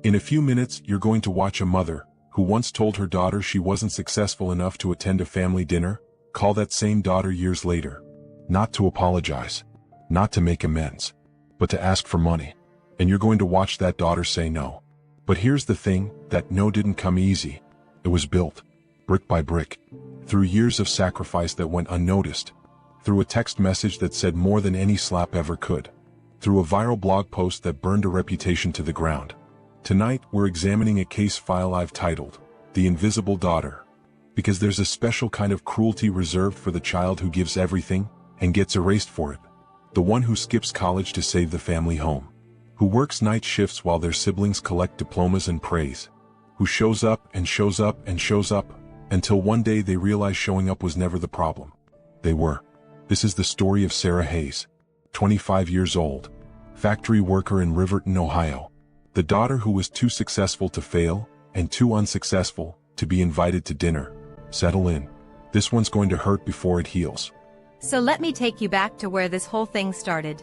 In a few minutes, you're going to watch a mother, who once told her daughter she wasn't successful enough to attend a family dinner, call that same daughter years later. Not to apologize. Not to make amends. But to ask for money. And you're going to watch that daughter say no. But here's the thing, that no didn't come easy. It was built. Brick by brick. Through years of sacrifice that went unnoticed. Through a text message that said more than any slap ever could. Through a viral blog post that burned a reputation to the ground. Tonight, we're examining a case file I've titled, The Invisible Daughter. Because there's a special kind of cruelty reserved for the child who gives everything, and gets erased for it. The one who skips college to save the family home. Who works night shifts while their siblings collect diplomas and praise. Who shows up and shows up and shows up, until one day they realize showing up was never the problem. They were. This is the story of Sarah Hayes, 25 years old, factory worker in Riverton, Ohio. The daughter who was too successful to fail, and too unsuccessful to be invited to dinner. Settle in. This one's going to hurt before it heals. So let me take you back to where this whole thing started.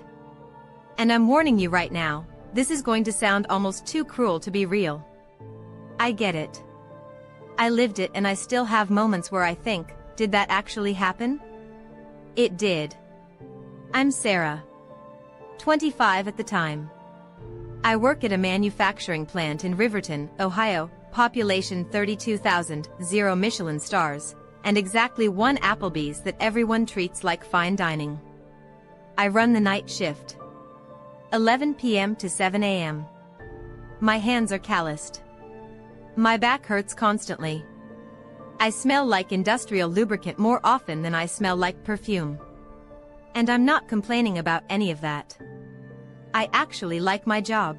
And I'm warning you right now, this is going to sound almost too cruel to be real. I get it. I lived it and I still have moments where I think, did that actually happen? It did. I'm Sarah. 25 at the time. I work at a manufacturing plant in Riverton, Ohio, population 32,000, 0 Michelin stars, and exactly 1 Applebee's that everyone treats like fine dining. I run the night shift. 11 p.m. to 7 a.m. My hands are calloused. My back hurts constantly. I smell like industrial lubricant more often than I smell like perfume. And I'm not complaining about any of that. I actually like my job.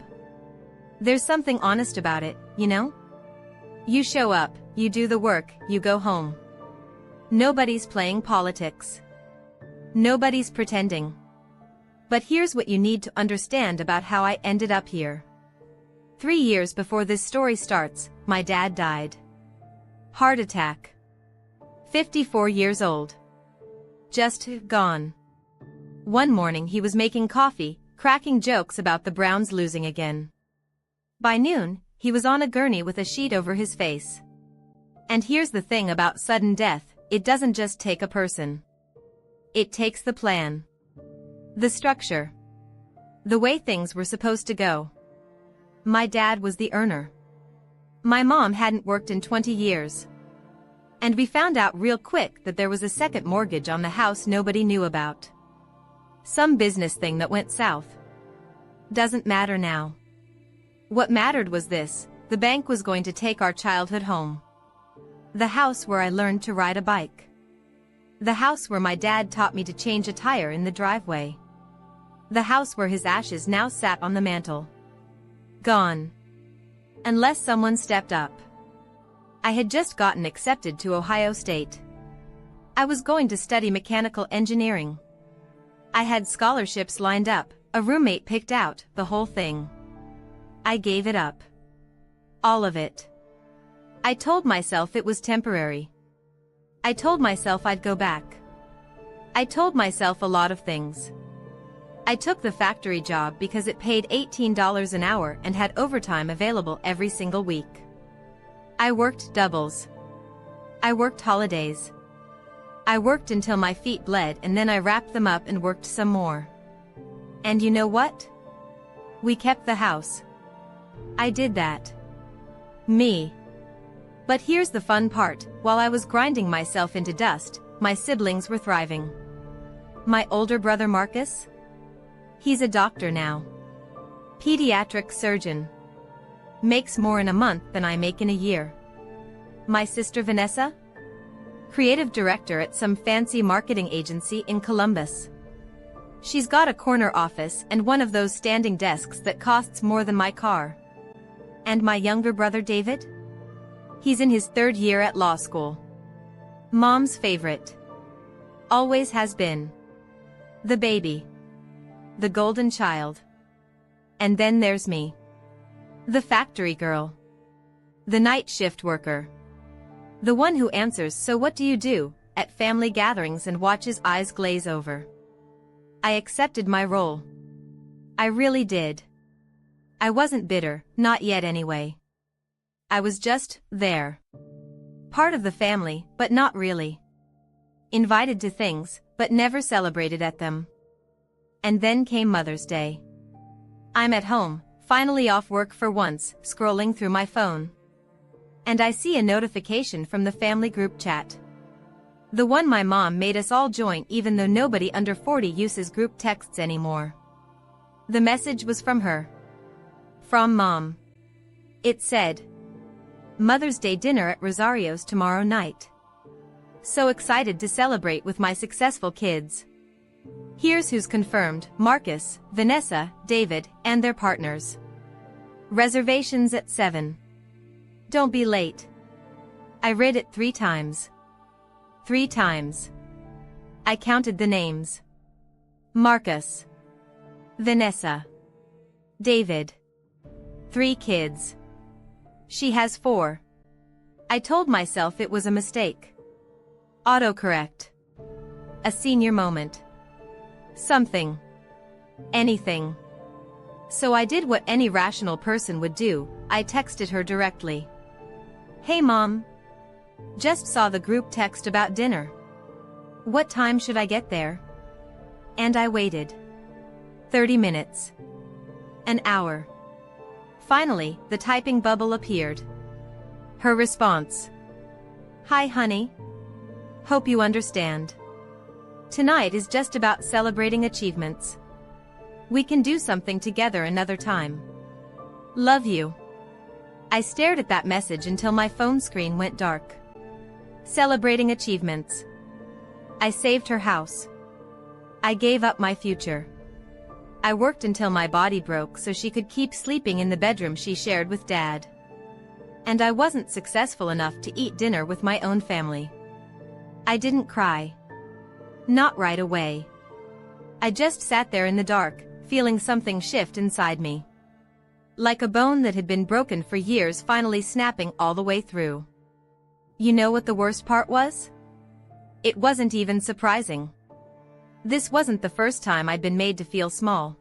There's something honest about it, you know? You show up, you do the work, you go home. Nobody's playing politics. Nobody's pretending. But here's what you need to understand about how I ended up here. 3 years before this story starts, my dad died. Heart attack. 54 years old. Just gone. One morning he was making coffee, cracking jokes about the Browns losing again. By noon, he was on a gurney with a sheet over his face. And here's the thing about sudden death, it doesn't just take a person. It takes the plan. The structure. The way things were supposed to go. My dad was the earner. My mom hadn't worked in 20 years. And we found out real quick that there was a second mortgage on the house nobody knew about. Some business thing that went south. Doesn't matter now. What mattered was this, the bank was going to take our childhood home. The house where I learned to ride a bike. The house where my dad taught me to change a tire in the driveway. The house where his ashes now sat on the mantel. Gone. Unless someone stepped up. I had just gotten accepted to Ohio State. I was going to study mechanical engineering. I had scholarships lined up, a roommate picked out, the whole thing. I gave it up. All of it. I told myself it was temporary. I told myself I'd go back. I told myself a lot of things. I took the factory job because it paid $18 an hour and had overtime available every single week. I worked doubles. I worked holidays. I worked until my feet bled and then I wrapped them up and worked some more. And you know what? We kept the house. I did that. Me. But here's the fun part, while I was grinding myself into dust, my siblings were thriving. My older brother Marcus? He's a doctor now. Pediatric surgeon. Makes more in a month than I make in a year. My sister Vanessa? Creative director at some fancy marketing agency in Columbus. She's got a corner office and one of those standing desks that costs more than my car. And my younger brother David? He's in his 3rd year at law school. Mom's favorite. Always has been. The baby. The golden child. And then there's me. The factory girl. The night shift worker. The one who answers "So what do you do?" at family gatherings and watches eyes glaze over. I accepted my role. I really did. I wasn't bitter, not yet anyway. I was just there. Part of the family, but not really. Invited to things, but never celebrated at them. And then came Mother's Day. I'm at home, finally off work for once, scrolling through my phone. And I see a notification from the family group chat. The one my mom made us all join even though nobody under 40 uses group texts anymore. The message was from her. From Mom. It said, "Mother's Day dinner at Rosario's tomorrow night. So excited to celebrate with my successful kids. Here's who's confirmed: Marcus, Vanessa, David, and their partners. Reservations at 7. Don't be late." I read it 3 times. 3 times. I counted the names. Marcus. Vanessa. David. 3 kids. She has 4. I told myself it was a mistake. Autocorrect. A senior moment. Something. Anything. So I did what any rational person would do. I texted her directly. "Hey Mom. Just saw the group text about dinner. What time should I get there?" And I waited. 30 minutes. An hour. Finally, the typing bubble appeared. Her response. "Hi honey. Hope you understand. Tonight is just about celebrating achievements. We can do something together another time. Love you." I stared at that message until my phone screen went dark. Celebrating achievements. I saved her house. I gave up my future. I worked until my body broke so she could keep sleeping in the bedroom she shared with Dad. And I wasn't successful enough to eat dinner with my own family. I didn't cry. Not right away. I just sat there in the dark, feeling something shift inside me. Like a bone that had been broken for years finally snapping all the way through. You know what the worst part was? It wasn't even surprising. This wasn't the first time I'd been made to feel small.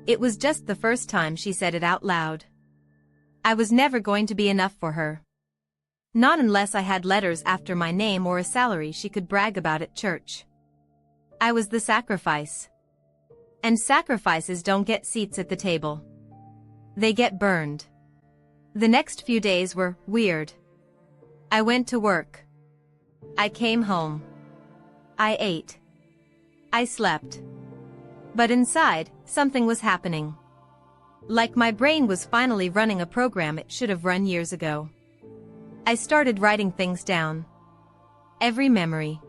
It was just the first time she said it out loud. I was never going to be enough for her. Not unless I had letters after my name or a salary she could brag about at church. I was the sacrifice. And sacrifices don't get seats at the table. They get burned. The next few days were weird. I went to work. I came home. I ate. I slept. But inside, something was happening. Like my brain was finally running a program it should have run years ago. I started writing things down. Every memory.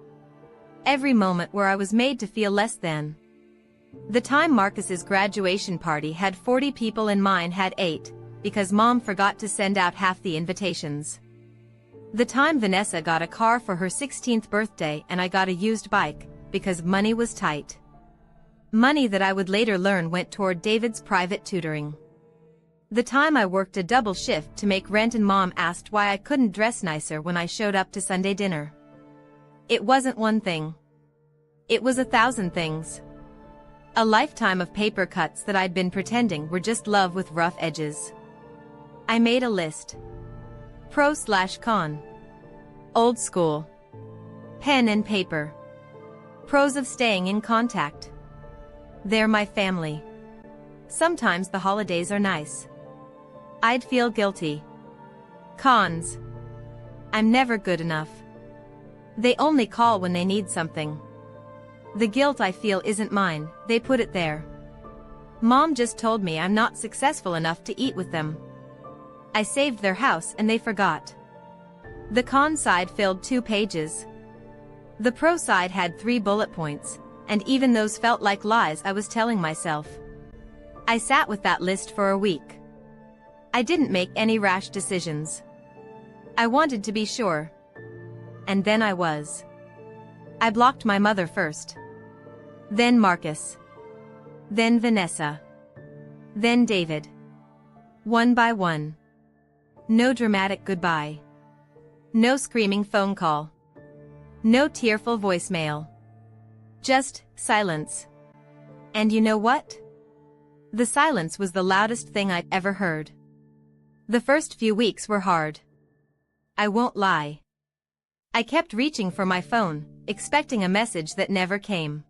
Every moment where I was made to feel less than. The time Marcus's graduation party had 40 people and mine had 8, because Mom forgot to send out half the invitations. The time Vanessa got a car for her 16th birthday and I got a used bike, because money was tight. Money that I would later learn went toward David's private tutoring. The time I worked a double shift to make rent and Mom asked why I couldn't dress nicer when I showed up to Sunday dinner. It wasn't one thing. It was 1,000 things. A lifetime of paper cuts that I'd been pretending were just love with rough edges. I made a list. Pro/con. Old school. Pen and paper. Pros of staying in contact. They're my family. Sometimes the holidays are nice. I'd feel guilty. Cons. I'm never good enough. They only call when they need something. The guilt I feel isn't mine, they put it there. Mom just told me I'm not successful enough to eat with them. I saved their house and they forgot. The con side filled 2 pages. The pro side had 3 bullet points, and even those felt like lies I was telling myself. I sat with that list for a week. I didn't make any rash decisions. I wanted to be sure. And then I was. I blocked my mother first. Then Marcus. Then Vanessa. Then David. One by one. No dramatic goodbye. No screaming phone call. No tearful voicemail. Just silence. And you know what? The silence was the loudest thing I'd ever heard. The first few weeks were hard. I won't lie. I kept reaching for my phone, expecting a message that never came.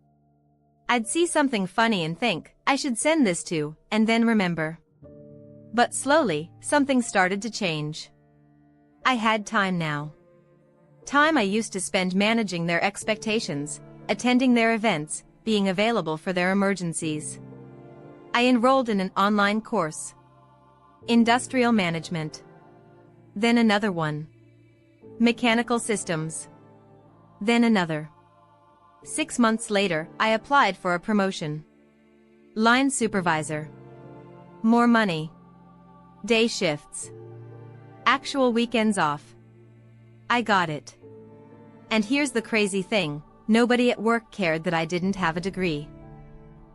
I'd see something funny and think, I should send this to, and then remember. But slowly, something started to change. I had time now. Time I used to spend managing their expectations, attending their events, being available for their emergencies. I enrolled in an online course. Industrial management. Then another one. Mechanical systems. Then another. 6 months later, I applied for a promotion. Line supervisor. More money. Day shifts. Actual weekends off. I got it. And here's the crazy thing, nobody at work cared that I didn't have a degree.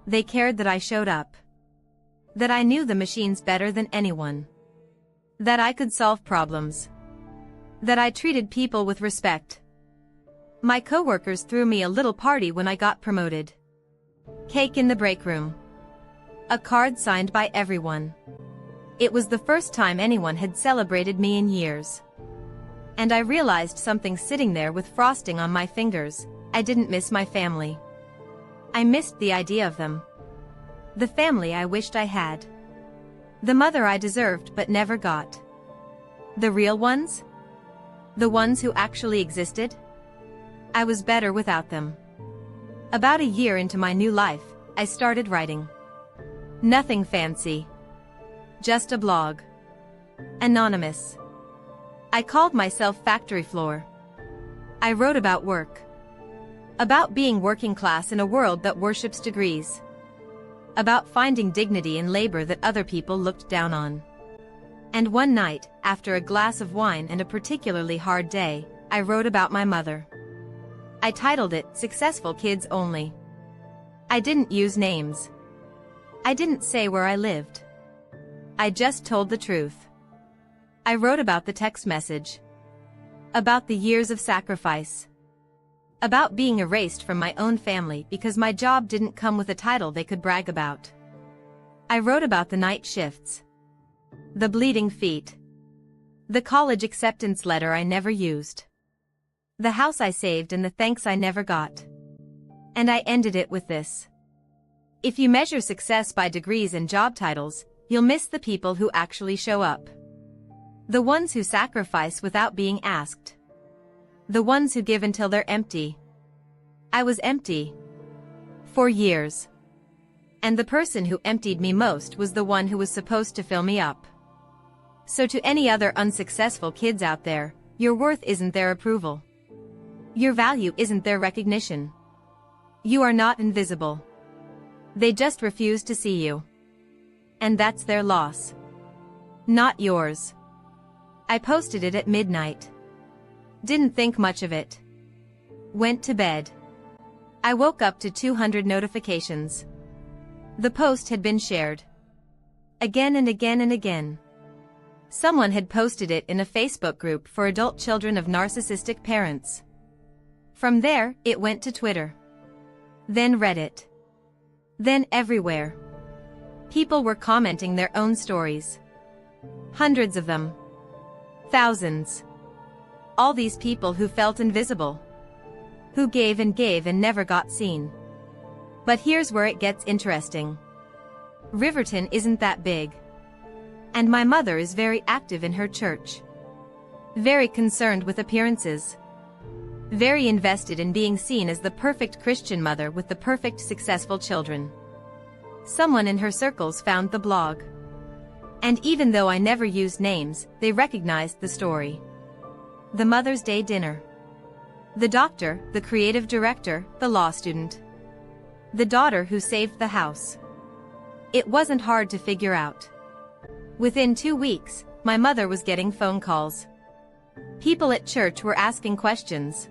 They cared that I showed up. That I knew the machines better than anyone. That I could solve problems. That I treated people with respect. My coworkers threw me a little party when I got promoted. Cake in the break room. A card signed by everyone. It was the first time anyone had celebrated me in years. And I realized something sitting there with frosting on my fingers. I didn't miss my family. I missed the idea of them. The family I wished I had. The mother I deserved but never got. The real ones? The ones who actually existed? I was better without them. About a year into my new life, I started writing. Nothing fancy. Just a blog. Anonymous. I called myself Factory Floor. I wrote about work. About being working class in a world that worships degrees. About finding dignity in labor that other people looked down on. And one night, after a glass of wine and a particularly hard day, I wrote about my mother. I titled it Successful Kids Only. I didn't use names. I didn't say where I lived. I just told the truth. I wrote about the text message. About the years of sacrifice. About being erased from my own family because my job didn't come with a title they could brag about. I wrote about the night shifts. The bleeding feet. The college acceptance letter I never used. The house I saved and the thanks I never got. And I ended it with this. If you measure success by degrees and job titles, you'll miss the people who actually show up. The ones who sacrifice without being asked. The ones who give until they're empty. I was empty. For years. And the person who emptied me most was the one who was supposed to fill me up. So to any other unsuccessful kids out there, your worth isn't their approval. Your value isn't their recognition. You are not invisible. They just refuse to see you. And that's their loss. Not yours. I posted it at midnight. Didn't think much of it. Went to bed. I woke up to 200 notifications. The post had been shared. Again and again and again. Someone had posted it in a Facebook group for adult children of narcissistic parents. From there, it went to Twitter. Then Reddit. Then everywhere. People were commenting their own stories. Hundreds of them. Thousands. All these people who felt invisible. Who gave and never got seen. But here's where it gets interesting. Riverton isn't that big. And my mother is very active in her church. Very concerned with appearances. Very invested in being seen as the perfect Christian mother with the perfect successful children. Someone in her circles found the blog. And even though I never used names, they recognized the story. The Mother's Day dinner. The doctor, the creative director, the law student. The daughter who saved the house. It wasn't hard to figure out. Within 2 weeks, my mother was getting phone calls. People at church were asking questions.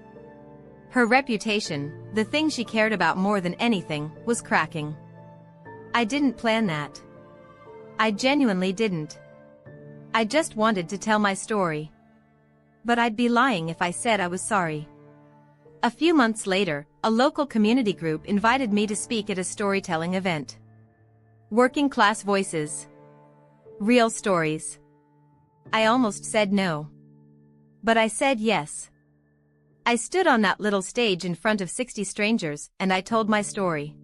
Her reputation, the thing she cared about more than anything, was cracking. I didn't plan that. I genuinely didn't. I just wanted to tell my story. But I'd be lying if I said I was sorry. A few months later, a local community group invited me to speak at a storytelling event. Working class voices. Real stories. I almost said no. But I said yes. I stood on that little stage in front of 60 strangers and I told my story.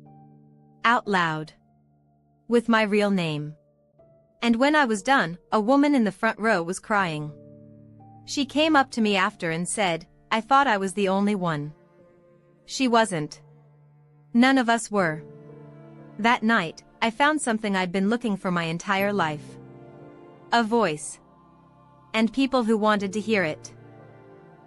Out loud. With my real name. And when I was done, a woman in the front row was crying. She came up to me after and said, "I thought I was the only one." She wasn't. None of us were. That night, I found something I'd been looking for my entire life. A voice. And people who wanted to hear it.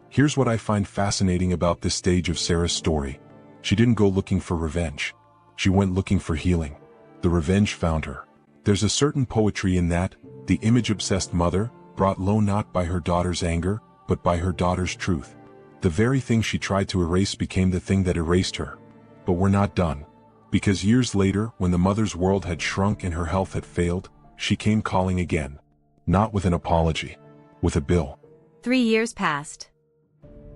Here's what I find fascinating about this stage of Sarah's story. She didn't go looking for revenge. She went looking for healing. The revenge found her. There's a certain poetry in that, the image-obsessed mother, brought low not by her daughter's anger, but by her daughter's truth. The very thing she tried to erase became the thing that erased her. But we're not done. Because years later, when the mother's world had shrunk and her health had failed, she came calling again. Not with an apology. With a bill. 3 years passed.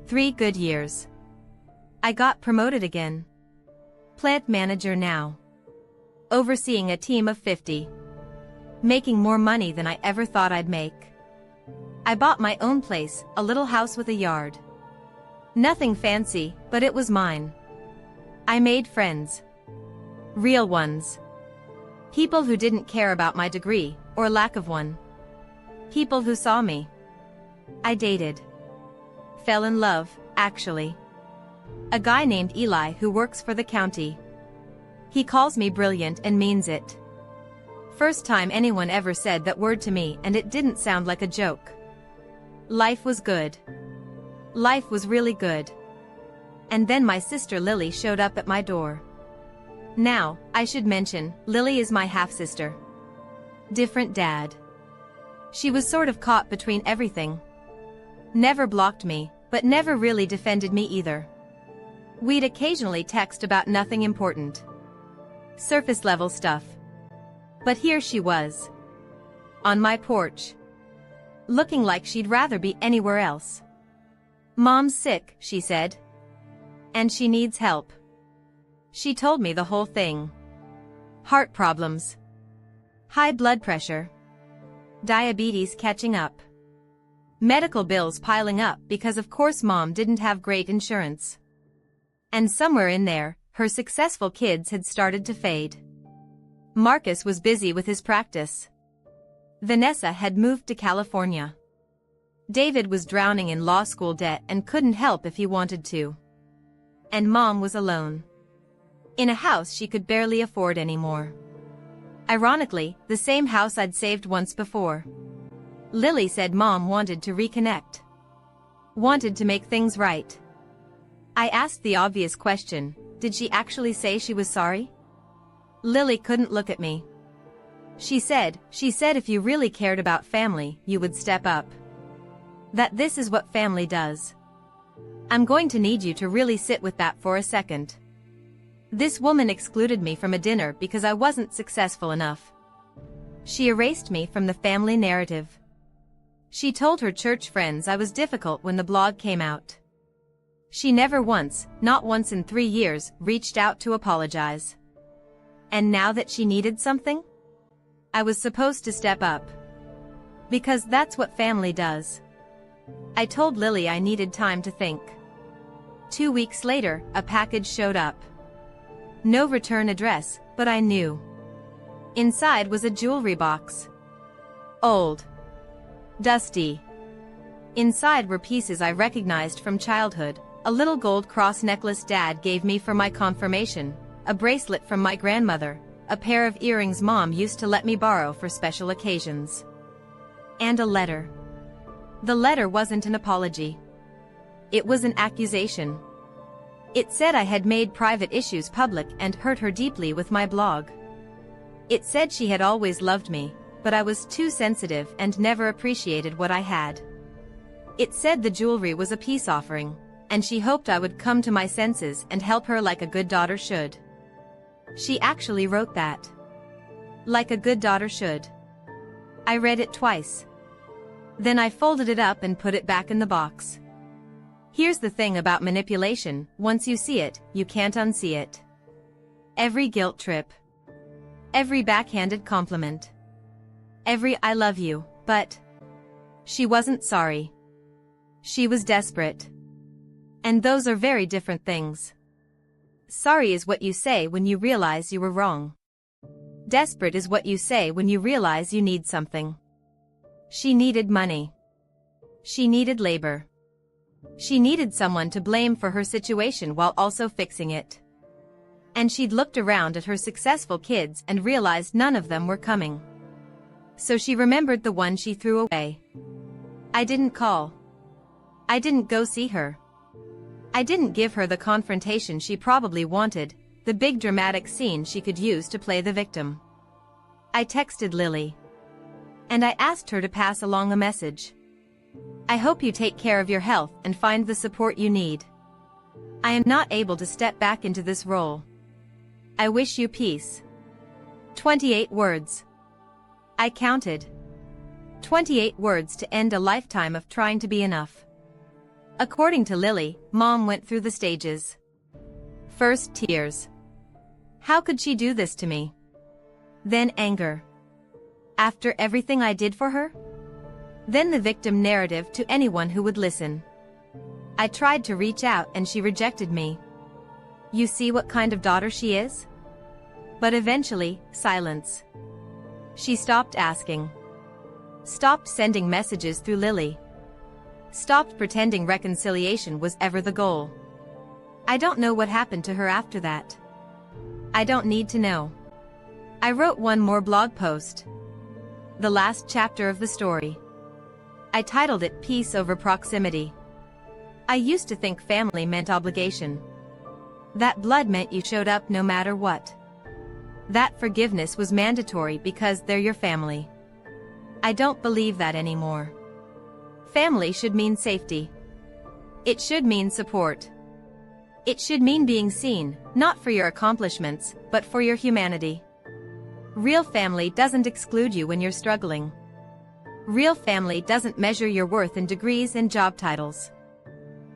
3 good years. I got promoted again. Plant manager now. Overseeing a team of 50. Making more money than I ever thought I'd make. I bought my own place, a little house with a yard. Nothing fancy, but it was mine. I made friends. Real ones. People who didn't care about my degree, or lack of one. People who saw me. I dated. Fell in love, actually. A guy named Eli who works for the county. He calls me brilliant and means it. First time anyone ever said that word to me, and it didn't sound like a joke. Life was good. Life was really good. And then my sister Lily showed up at my door. Now, I should mention, Lily is my half-sister. Different dad. She was sort of caught between everything. Never blocked me, but never really defended me either. We'd occasionally text about nothing important. Surface-level stuff. But here she was. On my porch. Looking like she'd rather be anywhere else. "Mom's sick," she said. "And she needs help." She told me the whole thing. Heart problems. High blood pressure. Diabetes catching up. Medical bills piling up because of course Mom didn't have great insurance. And somewhere in there, her successful kids had started to fade. Marcus was busy with his practice. Vanessa had moved to California. David was drowning in law school debt and couldn't help if he wanted to. And Mom was alone. In a house she could barely afford anymore. Ironically, the same house I'd saved once before. Lily said Mom wanted to reconnect. Wanted to make things right. I asked the obvious question, did she actually say she was sorry? Lily couldn't look at me. She said if you really cared about family, you would step up. That this is what family does. I'm going to need you to really sit with that for a second. This woman excluded me from a dinner because I wasn't successful enough. She erased me from the family narrative. She told her church friends I was difficult when the blog came out. She never once, not once in 3 years, reached out to apologize. And now that she needed something? I was supposed to step up. Because that's what family does. I told Lily I needed time to think. 2 weeks later, a package showed up. No return address, but I knew. Inside was a jewelry box. Old. Dusty. Inside were pieces I recognized from childhood, a little gold cross necklace Dad gave me for my confirmation, a bracelet from my grandmother, a pair of earrings Mom used to let me borrow for special occasions. And a letter. The letter wasn't an apology. It was an accusation. It said I had made private issues public and hurt her deeply with my blog. It said she had always loved me, but I was too sensitive and never appreciated what I had. It said the jewelry was a peace offering, and she hoped I would come to my senses and help her like a good daughter should. She actually wrote that. Like a good daughter should. I read it twice. Then I folded it up and put it back in the box. Here's the thing about manipulation, once you see it, you can't unsee it. Every guilt trip. Every backhanded compliment. Every I love you, but she wasn't sorry. She was desperate. And those are very different things. Sorry is what you say when you realize you were wrong. Desperate is what you say when you realize you need something. She needed money. She needed labor. She needed someone to blame for her situation while also fixing it. And she'd looked around at her successful kids and realized none of them were coming. So she remembered the one she threw away. I didn't call. I didn't go see her. I didn't give her the confrontation she probably wanted, the big dramatic scene she could use to play the victim. I texted Lily. And I asked her to pass along a message. I hope you take care of your health and find the support you need. I am not able to step back into this role. I wish you peace. 28 words. I counted. 28 words to end a lifetime of trying to be enough. According to Lily, Mom went through the stages. First, tears. How could she do this to me? Then anger. After everything I did for her? Then the victim narrative to anyone who would listen. I tried to reach out and she rejected me. You see what kind of daughter she is? But eventually, silence. She stopped asking. Stopped sending messages through Lily. Stopped pretending reconciliation was ever the goal. I don't know what happened to her after that. I don't need to know. I wrote one more blog post. The last chapter of the story. I titled it Peace Over Proximity. I used to think family meant obligation. That blood meant you showed up no matter what. That forgiveness was mandatory because they're your family. I don't believe that anymore. Family should mean safety. It should mean support. It should mean being seen, not for your accomplishments, but for your humanity. Real family doesn't exclude you when you're struggling. Real family doesn't measure your worth in degrees and job titles.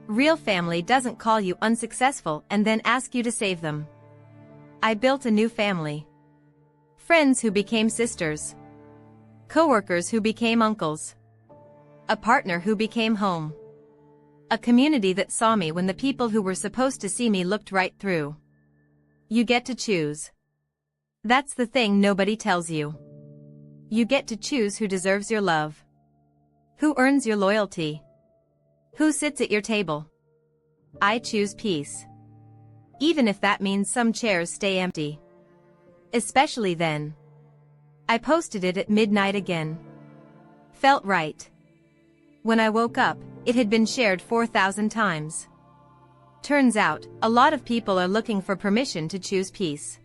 Real family doesn't call you unsuccessful and then ask you to save them. I built a new family. Friends who became sisters. Coworkers who became uncles. A partner who became home. A community that saw me when the people who were supposed to see me looked right through. You get to choose. That's the thing nobody tells you. You get to choose who deserves your love. Who earns your loyalty. Who sits at your table. I choose peace. Even if that means some chairs stay empty. Especially then. I posted it at midnight again. Felt right. When I woke up, it had been shared 4,000 times. Turns out, a lot of people are looking for permission to choose peace.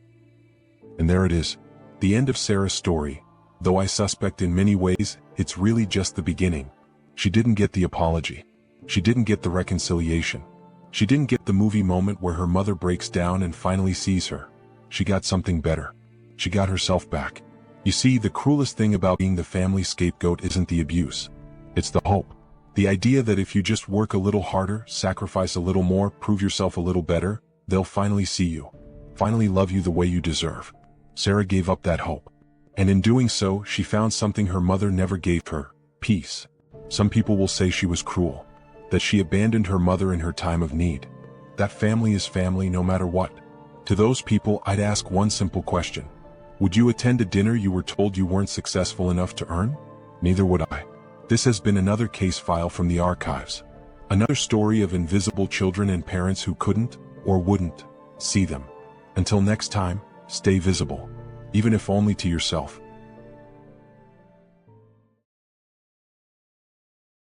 And there it is. The end of Sarah's story. Though I suspect in many ways, it's really just the beginning. She didn't get the apology. She didn't get the reconciliation. She didn't get the movie moment where her mother breaks down and finally sees her. She got something better. She got herself back. You see, the cruelest thing about being the family scapegoat isn't the abuse. It's the hope. The idea that if you just work a little harder, sacrifice a little more, prove yourself a little better, they'll finally see you. Finally love you the way you deserve. Sarah gave up that hope. And in doing so, she found something her mother never gave her: peace. Some people will say she was cruel. That she abandoned her mother in her time of need. That family is family no matter what. To those people, I'd ask one simple question. Would you attend a dinner you were told you weren't successful enough to earn? Neither would I. This has been another case file from the archives. Another story of invisible children and parents who couldn't, or wouldn't, see them. Until next time, stay visible. Even if only to yourself.